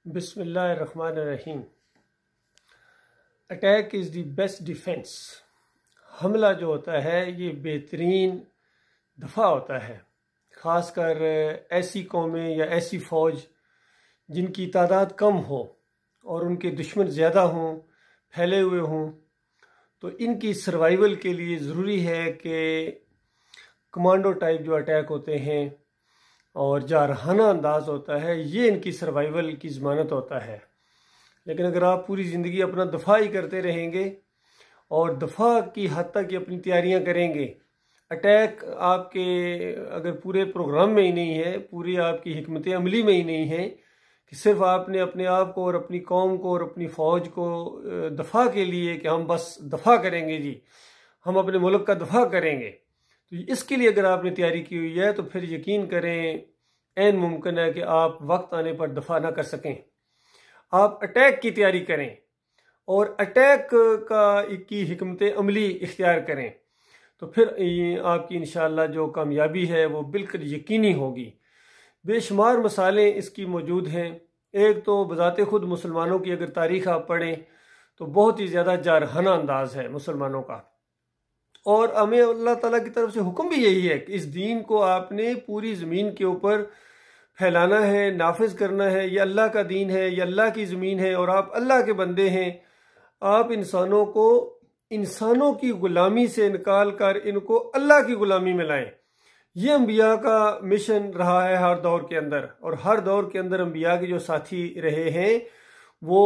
बिस्मिल्लाहिर्रहमानिर्रहीम। Attack is the best defence. हमला जो होता है ये बेहतरीन दफ़ा होता है, ख़ासकर ऐसी कौमें या ऐसी फ़ौज जिनकी तादाद कम हो और उनके दुश्मन ज़्यादा हों, फैले हुए हों, तो इनकी सर्वाइवल के लिए ज़रूरी है कि कमांडो टाइप जो अटैक होते हैं और जारहाना अंदाज होता है, ये इनकी सर्वाइवल की ज़मानत होता है। लेकिन अगर आप पूरी ज़िंदगी अपना दफ़ा ही करते रहेंगे और दफ़ा की हद तक अपनी तैयारियां करेंगे, अटैक आपके अगर पूरे प्रोग्राम में ही नहीं है, पूरी आपकी हिकमत अमली में ही नहीं है कि सिर्फ आपने अपने आप को और अपनी कौम को और अपनी फ़ौज को दफ़ा के लिए कि हम बस दफ़ा करेंगे जी, हम अपने मुल्क का दफ़ा करेंगे, तो इसके लिए अगर आपने तैयारी की हुई है तो फिर यकीन करें ऐन मुमकिन है कि आप वक्त आने पर दफ़ा ना कर सकें। आप अटैक की तैयारी करें और अटैक की हिकमत अमली इख्तियार करें, तो फिर आपकी इंशाअल्लाह जो कामयाबी है वो बिल्कुल यकीनी होगी। बेशुमार मसाले इसकी मौजूद हैं। एक तो बज़ाते खुद मुसलमानों की अगर तारीख़ आप पढ़ें तो बहुत ही ज़्यादा जारहाना अंदाज है मुसलमानों का, और हमें अल्लाह ताला की तरफ से हुक्म भी यही है कि इस दीन को आपने पूरी ज़मीन के ऊपर फैलाना है, नाफिज करना है। ये अल्लाह का दीन है, ये अल्लाह की ज़मीन है और आप अल्लाह के बंदे हैं। आप इंसानों को इंसानों की ग़ुलामी से निकाल कर इनको अल्लाह की ग़ुलामी में लाएं। ये अम्बिया का मिशन रहा है हर दौर के अंदर, और हर दौर के अंदर अम्बिया के जो साथी रहे हैं वो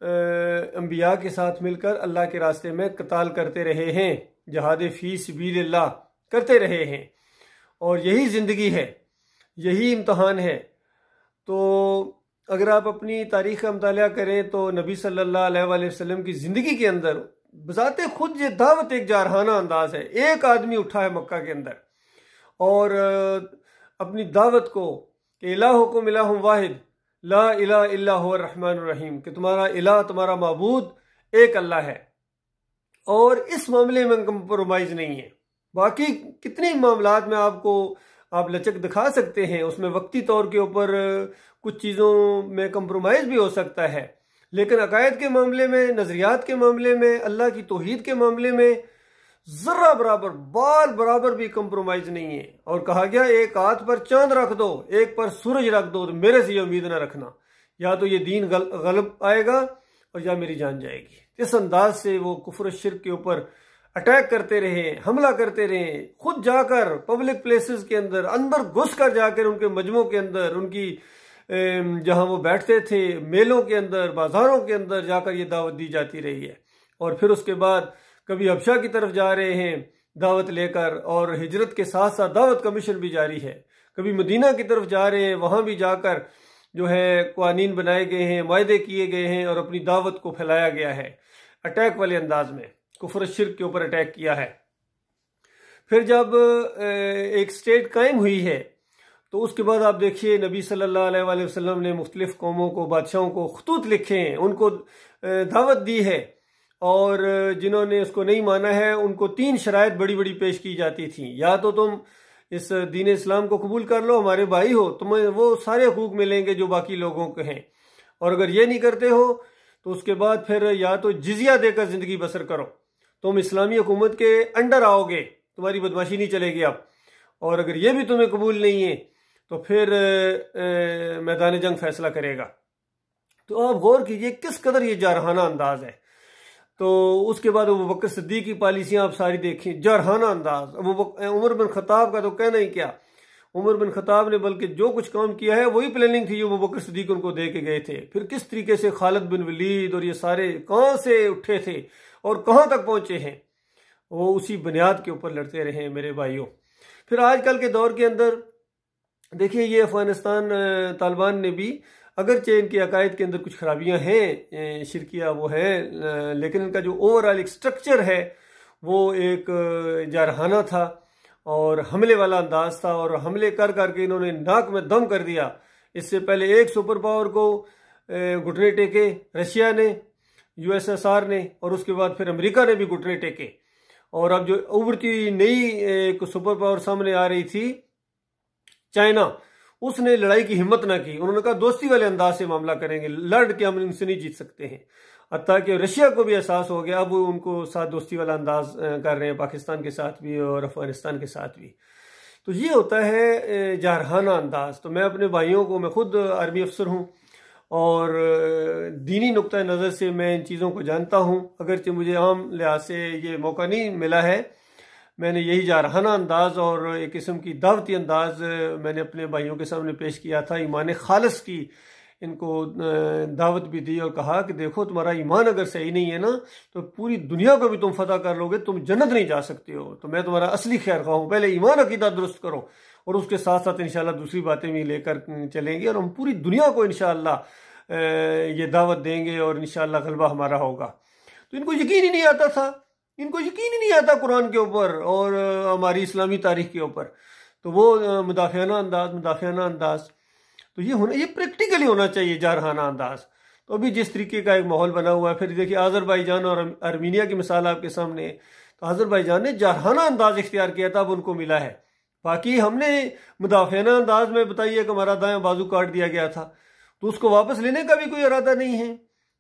अम्बिया के साथ मिलकर अल्लाह के रास्ते में कताल करते रहे हैं, जहाद फी सबीलिल्लाह करते रहे हैं, और यही ज़िंदगी है, यही इम्तहान है। तो अगर आप अपनी तारीख़ का मुताला करें तो नबी सल्लल्लाहु अलैहि वसल्लम की ज़िंदगी के अंदर बज़ाते खुद ये दावत एक जारहाना अंदाज है। एक आदमी उठा है मक्का के अंदर और अपनी दावत को कि इलाहुकुम इलाहुम वाहिद ला इलाहा इल्ला हुवर रहमानुर रहीम, कि तुम्हारा इलाह, तुम्हारा माबूद एक अल्लाह है और इस मामले में कंप्रोमाइज़ नहीं है। बाकी कितने मामलात में आपको आप लचक दिखा सकते हैं, उसमें वक्ती तौर के ऊपर कुछ चीज़ों में कंप्रोमाइज़ भी हो सकता है, लेकिन अकायद के मामले में, नज़रियात के मामले में, अल्लाह की तौहीद के मामले में ज़रा बराबर, बाल बराबर भी कंप्रोमाइज़ नहीं है। और कहा गया एक हाथ पर चांद रख दो, एक पर सूरज रख दो, तो मेरे से ये उम्मीद ना रखना, या तो ये दीन गलब आएगा और या मेरी जान जाएगी। इस अंदाज से वो कुफ्र शिर्क के ऊपर अटैक करते रहे, हमला करते रहे, खुद जाकर पब्लिक प्लेसेस के अंदर अंदर घुस कर जाकर उनके मजमों के अंदर, उनकी जहां वो बैठते थे, मेलों के अंदर, बाजारों के अंदर जाकर ये दावत दी जाती रही है। और फिर उसके बाद कभी हबशा की तरफ जा रहे हैं दावत लेकर, और हिजरत के साथ साथ दावत का मिशन भी जारी है। कभी मदीना की तरफ जा रहे हैं, वहां भी जाकर जो है कानून बनाए गए हैं, वायदे किए गए हैं और अपनी दावत को फैलाया गया है अटैक वाले अंदाज में। कुफ्र शिर्क के ऊपर अटैक किया है। फिर जब एक स्टेट कायम हुई है तो उसके बाद आप देखिए नबी सल्लल्लाहु अलैहि वसल्लम ने मुख्तलिफ कौमों को, बादशाहों को खतूत लिखे हैं, उनको दावत दी है, और जिन्होंने उसको नहीं माना है उनको 3 शराइत बड़ी बड़ी पेश की जाती थी। या तो तुम इस दीन इस्लाम को कबूल कर लो, हमारे भाई हो, तुम्हें वो सारे हुकूक मिलेंगे जो बाकी लोगों के हैं, और अगर ये नहीं करते हो तो उसके बाद फिर या तो जिजिया देकर ज़िंदगी बसर करो, तुम इस्लामी हुकूमत के अंडर आओगे, तुम्हारी बदमाशी नहीं चलेगी अब, और अगर ये भी तुम्हें कबूल नहीं है तो फिर मैदान जंग फैसला करेगा। तो आप गौर कीजिए किस कदर ये जारहाना अंदाज है। तो उसके बाद अबू बकर सिद्दीक की पॉलिसियां आप सारी देखें, जारहाना अंदाज। उमर बिन खत्ताब का तो कहना ही क्या, उमर बिन खत्ताब ने बल्कि जो कुछ काम किया है वही प्लानिंग थी जो अबू बकर सिद्दीक उनको दे के गए थे। फिर किस तरीके से खालिद बिन वलीद और ये सारे कहाँ से उठे थे और कहाँ तक पहुंचे हैं, वो उसी बुनियाद के ऊपर लड़ते रहे हैं मेरे भाइयों। फिर आजकल के दौर के अंदर देखिए ये अफगानिस्तान तालिबान ने भी, अगरचे इनके अकायद के अंदर कुछ खराबियां हैं, शिरकिया वो है, लेकिन इनका जो ओवरऑल एक स्ट्रक्चर है वो एक जारहाना था और हमले वाला अंदाज था, और हमले कर करके इन्होंने नाक में दम कर दिया। इससे पहले एक सुपर पावर को घुटने टेके रशिया ने, यूएसएसआर ने, और उसके बाद फिर अमेरिका ने भी घुटने टेके, और अब जो उभरती नई एक सुपर पावर सामने आ रही थी चाइना, उसने लड़ाई की हिम्मत ना की। उन्होंने कहा दोस्ती वाले अंदाज से मामला करेंगे, लड़ के हम इनसे नहीं जीत सकते हैं। हत्ता कि रशिया को भी एहसास हो गया, अब वो उनको साथ दोस्ती वाला अंदाज कर रहे हैं, पाकिस्तान के साथ भी और अफगानिस्तान के साथ भी। तो ये होता है जारहाना अंदाज। तो मैं अपने भाइयों को, मैं खुद आर्मी अफसर हूँ और दीनी नुक्ता नज़र से मैं इन चीज़ों को जानता हूँ, अगरचे मुझे आम लिहाज से ये मौका नहीं मिला है। मैंने यही जारहाना अंदाज और एक किस्म की दावती अंदाज मैंने अपने भाइयों के सामने पेश किया था। ईमान खालिस की इनको दावत भी दी और कहा कि देखो तुम्हारा ईमान अगर सही नहीं है ना तो पूरी दुनिया को भी तुम फतह कर लोगे, तुम जन्नत नहीं जा सकते हो। तो मैं तुम्हारा असली खैर खा हूँ, पहले ईमान अकीदा दुरुस्त करो और उसके साथ साथ इंशाल्लाह दूसरी बातें भी लेकर चलेंगे और हम पूरी दुनिया को इंशाल्लाह ये दावत देंगे और इंशाल्लाह गलबा हमारा होगा। तो इनको यकीन ही नहीं आता था, इनको यकीन ही नहीं आता कुरान के ऊपर और हमारी इस्लामी तारीख के ऊपर। तो वो मुदाफियाना अंदाज तो ये प्रैक्टिकली होना चाहिए, जारहाना अंदाज। तो अभी जिस तरीके का एक माहौल बना हुआ है, फिर देखिए आज़रबाईजान और आर्मीनिया की मिसाल आपके सामने है। तो आज़रबाईजान ने जारहाना अंदाज इख्तियार किया था, अब उनको मिला है। बाकी हमने मुदाफियाना अंदाज में बताइए कि हमारा दायां बाजू काट दिया गया था, तो उसको वापस लेने का भी कोई इरादा नहीं है।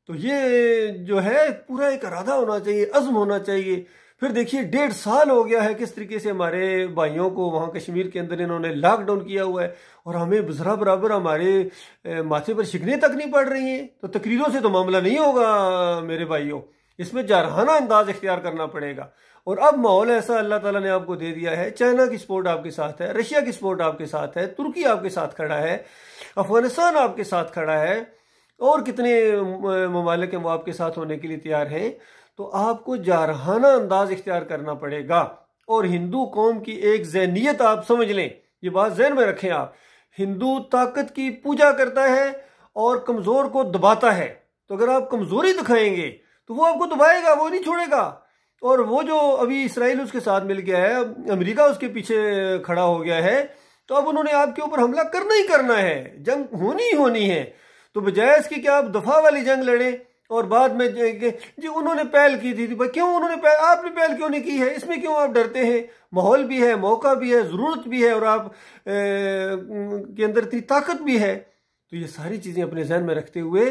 तो ये जो है पूरा एक इरादा होना चाहिए, अज़्म होना चाहिए। फिर देखिए 1.5 साल हो गया है किस तरीके से हमारे भाइयों को वहाँ कश्मीर के अंदर इन्होंने लॉकडाउन किया हुआ है और हमें ज़रा बराबर हमारे माथे पर शिकनें तक नहीं पड़ रही हैं। तो तकरीरों से तो मामला नहीं होगा मेरे भाइयों, इसमें जारहाना अंदाज इख्तियार करना पड़ेगा। और अब माहौल ऐसा अल्लाह ताला ने आपको दे दिया है, चाइना की सपोर्ट आपके साथ है, रशिया की सपोर्ट आपके साथ है, तुर्की आपके साथ खड़ा है, अफगानिस्तान आपके साथ खड़ा है और कितने ममालिक हैं वो आपके साथ होने के लिए तैयार हैं। तो आपको जारहाना अंदाज इख्तियार करना पड़ेगा। और हिंदू कौम की एक ज़हनियत आप समझ लें, ये बात जहन में रखें आप, हिंदू ताकत की पूजा करता है और कमज़ोर को दबाता है। तो अगर आप कमज़ोरी दिखाएंगे तो वो आपको दबाएगा, वो नहीं छोड़ेगा। और वो जो अभी इसराइल उसके साथ मिल गया है, अमेरिका उसके पीछे खड़ा हो गया है, तो अब उन्होंने आपके ऊपर हमला करना ही करना है, जंग होनी ही होनी है। तो बजाय इसकी कि आप दफा वाली जंग लड़ें और बाद में जी उन्होंने पहल की थी, भाई क्यों उन्होंने आपने पहल क्यों नहीं की है, इसमें क्यों आप डरते हैं? माहौल भी है, मौका भी है, ज़रूरत भी है और आप के अंदर इतनी ताकत भी है। तो ये सारी चीज़ें अपने जहन में रखते हुए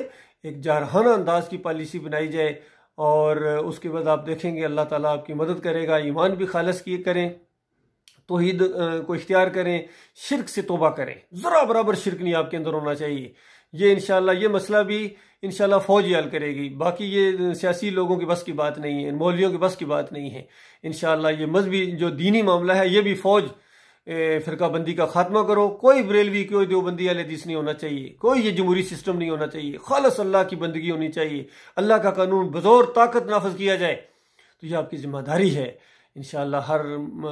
एक जारहाना अंदाज की पॉलिसी बनाई जाए और उसके बाद आप देखेंगे अल्लाह ताला आपकी मदद करेगा। ईमान भी खालिस किए करें, तौहीद को इख्तियार करें, शिरक से तौबा करें, ज़रा बराबर शिरक नहीं आपके अंदर होना चाहिए। ये इंशाल्लाह ये मसला भी इंशाल्लाह फौज ही हल करेगी। बाकी ये सियासी लोगों की बस की बात नहीं है, मौलवियों की बस की बात नहीं है। इंशाल्लाह ये मजहबी जो दीनी मामला है ये भी फौज फ़िरका बंदी का खात्मा करो। कोई बरेलवी, कोई देवबंदी अहले हदीस नहीं होना चाहिए, कोई ये जमहूरी सिस्टम नहीं होना चाहिए, खालिस अल्लाह की बंदगी होनी चाहिए, अल्लाह का कानून बज़ोर ताकत नाफज किया जाए। तो ये आपकी जिम्मेदारी है। इंशाअल्लाह हर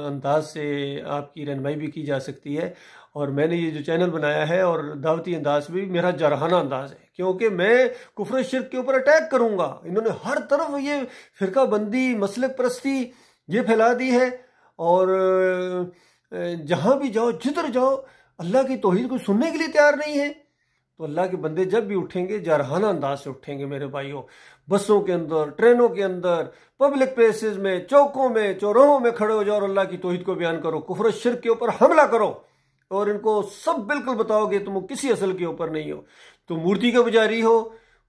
अंदाज से आपकी रहनुमाई भी की जा सकती है। और मैंने ये जो चैनल बनाया है और दावती अंदाज भी मेरा जारहाना अंदाज है, क्योंकि मैं कुफ्र शिर्क के ऊपर अटैक करूंगा। इन्होंने हर तरफ ये फ़िरका बंदी, मसलक परस्ती ये फैला दी है और जहां भी जाओ, जिधर जाओ, अल्लाह की तौहीद को सुनने के लिए तैयार नहीं है। तो अल्लाह के बंदे जब भी उठेंगे जारहाना अंदाज से उठेंगे मेरे भाइयों। बसों के अंदर, ट्रेनों के अंदर, पब्लिक प्लेसेस में, चौकों में, चौराहों में खड़े हो जाओ और अल्लाह की तौहीद को बयान करो, कुफ्र शिर्क के ऊपर हमला करो और इनको सब बिल्कुल बताओगे तुम किसी असल के ऊपर नहीं हो। तो मूर्ति का पुजारी हो,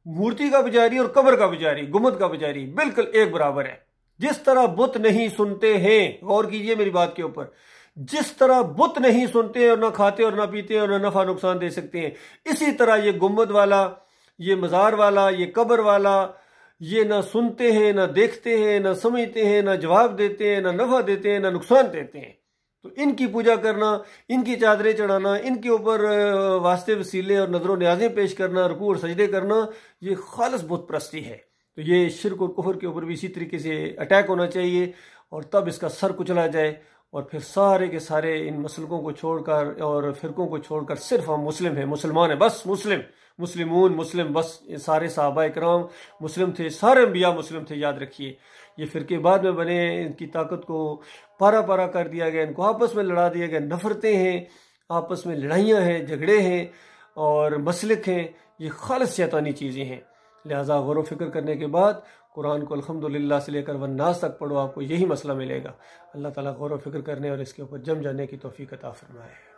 मूर्ति का पुजारी और कब्र का पुजारी, गुम्बद का पुजारी बिल्कुल एक बराबर है। जिस तरह बुत नहीं सुनते हैं, गौर कीजिए मेरी बात के ऊपर, जिस तरह बुत नहीं सुनते और ना खाते और ना पीते और ना नफा नुकसान दे सकते हैं, इसी तरह ये गुम्बद वाला, ये मज़ार वाला, ये कब्र वाला, ये ना सुनते हैं, ना देखते हैं, ना समझते हैं, ना जवाब देते हैं, ना नफा देते हैं, ना नुकसान देते हैं। तो इनकी पूजा करना, इनकी चादरें चढ़ाना, इनके ऊपर वास्ते वसीले और नजरों न्याज़ें पेश करना, रुकू और सजदे करना, ये खालिस बुत परस्ती है। तो ये शिर्क और कुफ्र के ऊपर भी इसी तरीके से अटैक होना चाहिए और तब इसका सर कुचला जाए और फिर सारे के सारे इन मसलकों को छोड़कर और फिरकों को छोड़कर सिर्फ हम मुस्लिम हैं, मुसलमान हैं, बस मुस्लिम, मुस्लिमून, मुस्लिम, बस ये सारे सहाबा इकराम मुस्लिम थे, सारे अंबिया मुस्लिम थे। याद रखिए, ये फिरके बाद में बने, इनकी ताकत को पारा पारा कर दिया गया, इनको आपस में लड़ा दिया गया, नफरतें हैं, आपस में लड़ाइयाँ हैं, झगड़े हैं और मसलक हैं, ये खालिस शैतानी चीज़ें हैं। लिहाजा गौर व फिक्र करने के बाद कुरान को अल्हम्दुलिल्लाह से लेकर वन्नास तक पढ़ो, आपको यही मसला मिलेगा। अल्लाह ताला गौर व फिक्र करने और इसके ऊपर जम जाने की तौफीक अता फरमाए।